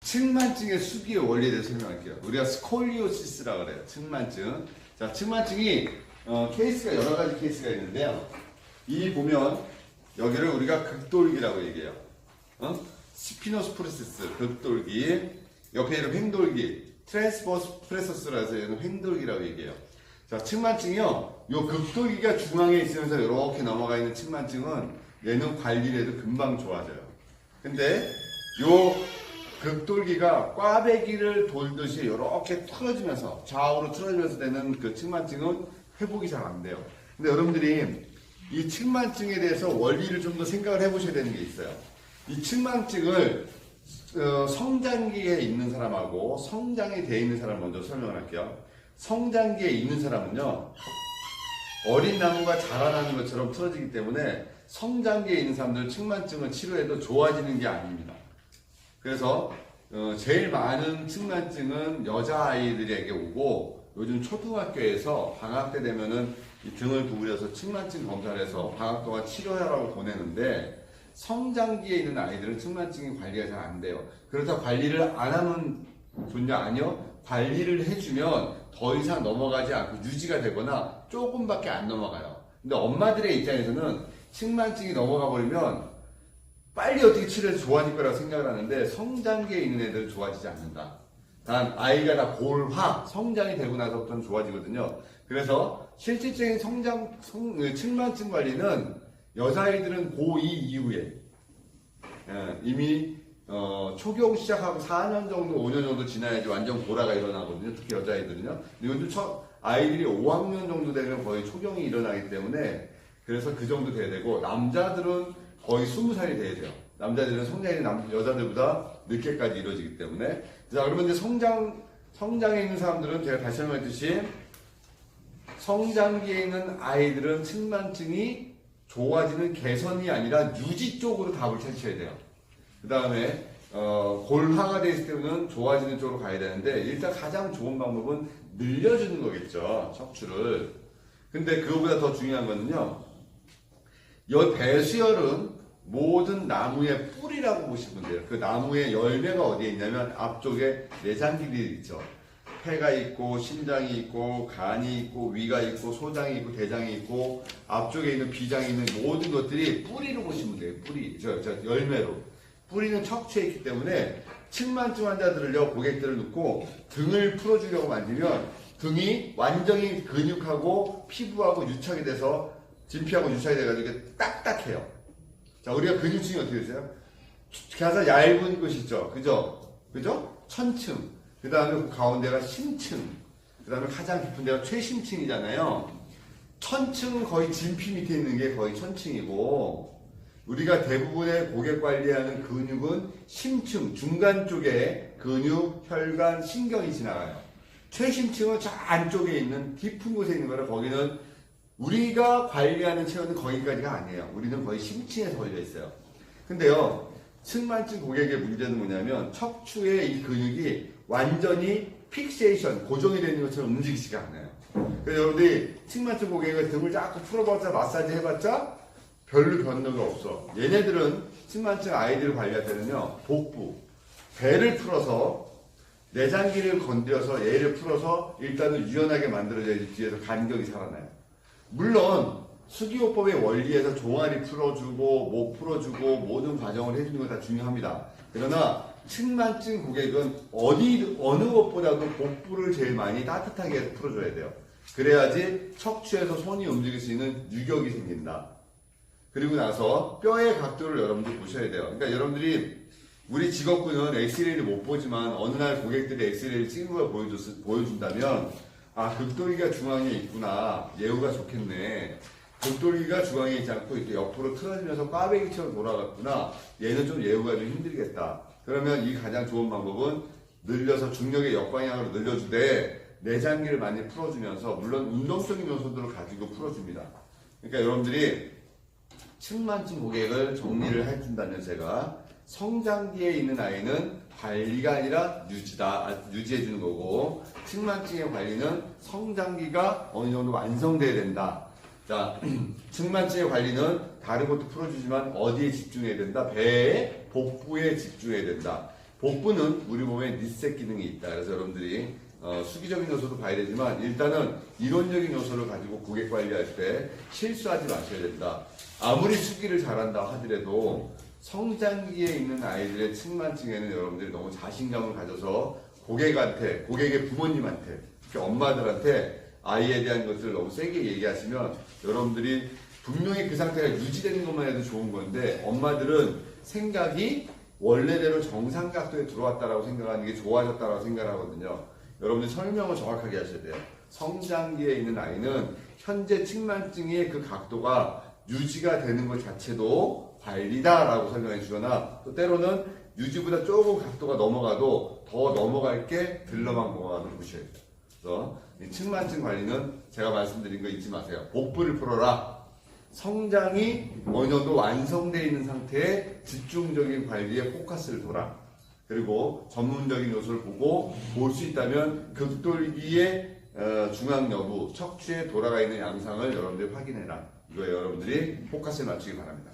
측만증의 수기의 원리에 대해서 설명할게요. 우리가 스콜리오시스라고 그래요. 측만증. 자, 측만증이 케이스가 여러 가지 케이스가 있는데요. 이 보면 여기를 우리가 극돌기라고 얘기해요. 스피노스프레시스 극돌기. 옆에 이런 횡돌기. 트랜스버스 프레서스라 해서 얘는 횡돌기라고 얘기해요. 자, 측만증이요. 요 극돌기가 중앙에 있으면서 이렇게 넘어가 있는 측만증은 얘는 관리를 해도 금방 좋아져요. 근데 요 극돌기가 꽈배기를 돌듯이 이렇게 틀어지면서 좌우로 틀어지면서 되는 그 측만증은 회복이 잘 안 돼요. 근데 여러분들이 이 측만증에 대해서 원리를 좀 더 생각을 해보셔야 되는 게 있어요. 이 측만증을 성장기에 있는 사람하고 성장이 되어 있는 사람 먼저 설명을 할게요. 성장기에 있는 사람은요, 어린 나무가 자라나는 것처럼 틀어지기 때문에 성장기에 있는 사람들 측만증을 치료해도 좋아지는 게 아닙니다. 그래서 제일 많은 측만증은 여자아이들에게 오고, 요즘 초등학교에서 방학 때 되면은 이 등을 구부려서 측만증 검사를 해서 방학 동안 치료하라고 보내는데, 성장기에 있는 아이들은 측만증이 관리가 잘 안 돼요. 그렇다고 관리를 안 하면 좋냐? 아니요. 관리를 해주면 더 이상 넘어가지 않고 유지가 되거나 조금밖에 안 넘어가요. 근데 엄마들의 입장에서는 측만증이 넘어가 버리면 빨리 어떻게 치료해서 좋아질 거라고 생각을 하는데, 성장기에 있는 애들은 좋아지지 않는다. 단 아이가 다 골화 성장이 되고 나서부터는 좋아지거든요. 그래서 실질적인 측만증 관리는 여자아이들은 고2 이후에 이미 초경 시작하고 4년 정도 5년 정도 지나야지 완전 고라가 일어나거든요. 특히 여자아이들은요. 요즘 아이들이 5학년 정도 되면 거의 초경이 일어나기 때문에, 그래서 그 정도 돼야 되고, 남자들은 거의 20살이 돼야 돼요. 남자들은 성장이 여자들보다 늦게까지 이루어지기 때문에. 자, 그러면 이제 성장에 있는 사람들은 제가 다시 설명했듯이 성장기에 있는 아이들은 측만증이 좋아지는 개선이 아니라 유지 쪽으로 답을 찾으셔야 돼요. 그 다음에 골화가 되어 있을 때는 좋아지는 쪽으로 가야 되는데, 일단 가장 좋은 방법은 늘려주는 거겠죠, 척추를. 근데 그거보다 더 중요한 거는요, 이 배수열은 모든 나무의 뿌리라고 보시면 돼요. 그 나무의 열매가 어디에 있냐면 앞쪽에 내장기들이 있죠. 폐가 있고, 심장이 있고, 간이 있고, 위가 있고, 소장이 있고, 대장이 있고, 앞쪽에 있는 비장이 있는 모든 것들이 뿌리로 보시면 돼요. 뿌리, 열매로. 뿌리는 척추에 있기 때문에 측만증 환자들을요, 고객들을 놓고 등을 풀어주려고 만들면 등이 완전히 근육하고 피부하고 유착이 돼서, 진피하고 유착이 돼가지고 이게 딱딱해요. 자, 우리가 근육층이 어떻게 되세요? 가서 얇은 것이 있죠. 그죠? 천층. 그 다음에 그 가운데가 심층. 그 다음에 가장 깊은 데가 최심층이잖아요. 천층은 거의 진피 밑에 있는 게 거의 천층이고, 우리가 대부분의 고객 관리하는 근육은 심층, 중간 쪽에 근육, 혈관, 신경이 지나가요. 최심층은 저 안쪽에 있는 깊은 곳에 있는 거라, 거기는 우리가 관리하는 체온은 거기까지가 아니에요. 우리는 거의 심층에 걸려 있어요. 근데요, 측만증 고객의 문제는 뭐냐면 척추의 이 근육이 완전히 픽세이션, 고정이 되는 것처럼 움직이지가 않아요. 그래서 여러분들이 측만증 고객의 등을 자꾸 풀어봤자, 마사지 해봤자 별로 변화가 없어. 얘네들은 측만증 아이들을 관리할 때는요, 복부, 배를 풀어서 내장기를 건드려서 얘를 풀어서 일단은 유연하게 만들어줘야지 뒤에서 간격이 살아나요. 물론 수기요법의 원리에서 종아리 풀어주고 목 풀어주고 모든 과정을 해주는 건 다 중요합니다. 그러나 측만증 고객은 어느 것보다도 복부를 제일 많이 따뜻하게 풀어줘야 돼요. 그래야지 척추에서 손이 움직일 수 있는 유격이 생긴다. 그리고 나서 뼈의 각도를 여러분들 보셔야 돼요. 그러니까 여러분들이 우리 직업군은 엑스레이를 못 보지만 어느 날 고객들이 엑스레이를 찍은 걸 보여준다면, 아, 극돌기가 중앙에 있구나. 예후가 좋겠네. 극돌기가 중앙에 있지 않고 이렇게 옆으로 틀어지면서 꽈배기처럼 돌아갔구나. 얘는 좀 예후가 좀 힘들겠다. 그러면 이 가장 좋은 방법은 늘려서 중력의 역방향으로 늘려주되 내장기를 많이 풀어주면서, 물론 운동적인 요소들을 가지고 풀어줍니다. 그러니까 여러분들이 측만증 고객을 정리를 해준다면, 제가 성장기에 있는 아이는 관리가 아니라 유지해주는 거고, 측만증의 관리는 성장기가 어느 정도 완성돼야 된다. 자, 측만증의 관리는 다른 것도 풀어주지만 어디에 집중해야 된다? 배에, 복부에 집중해야 된다. 복부는 우리 몸에 리셋 기능이 있다. 그래서 여러분들이 수기적인 요소도 봐야 되지만 일단은 이론적인 요소를 가지고 고객 관리할 때 실수하지 마셔야 된다. 아무리 수기를 잘한다 하더라도 성장기에 있는 아이들의 측만증에는 여러분들이 너무 자신감을 가져서 고객의 부모님한테, 특히 엄마들한테 아이에 대한 것들을 너무 세게 얘기하시면 여러분들이 분명히 그 상태가 유지되는 것만 해도 좋은 건데 엄마들은 생각이 원래대로 정상 각도에 들어왔다라고 생각하는 게 좋아졌다라고 생각하거든요. 여러분들 설명을 정확하게 하셔야 돼요. 성장기에 있는 아이는 현재 측만증의 그 각도가 유지가 되는 것 자체도 관리다라고 설명해 주거나 또 때로는 유지보다 조금 각도가 넘어가도 더 넘어갈 게 들러만 공화를 보셔야 돼요. 그래서 이 측만증 관리는 제가 말씀드린 거 잊지 마세요. 복부를 풀어라. 성장이 어느 정도 완성되어 있는 상태에 집중적인 관리에 포커스를 둬라. 그리고 전문적인 요소를 보고 볼 수 있다면 극돌기의 중앙 여부, 척추에 돌아가 있는 양상을 여러분들이 확인해라. 이거에 여러분들이 포커스를 맞추기 바랍니다.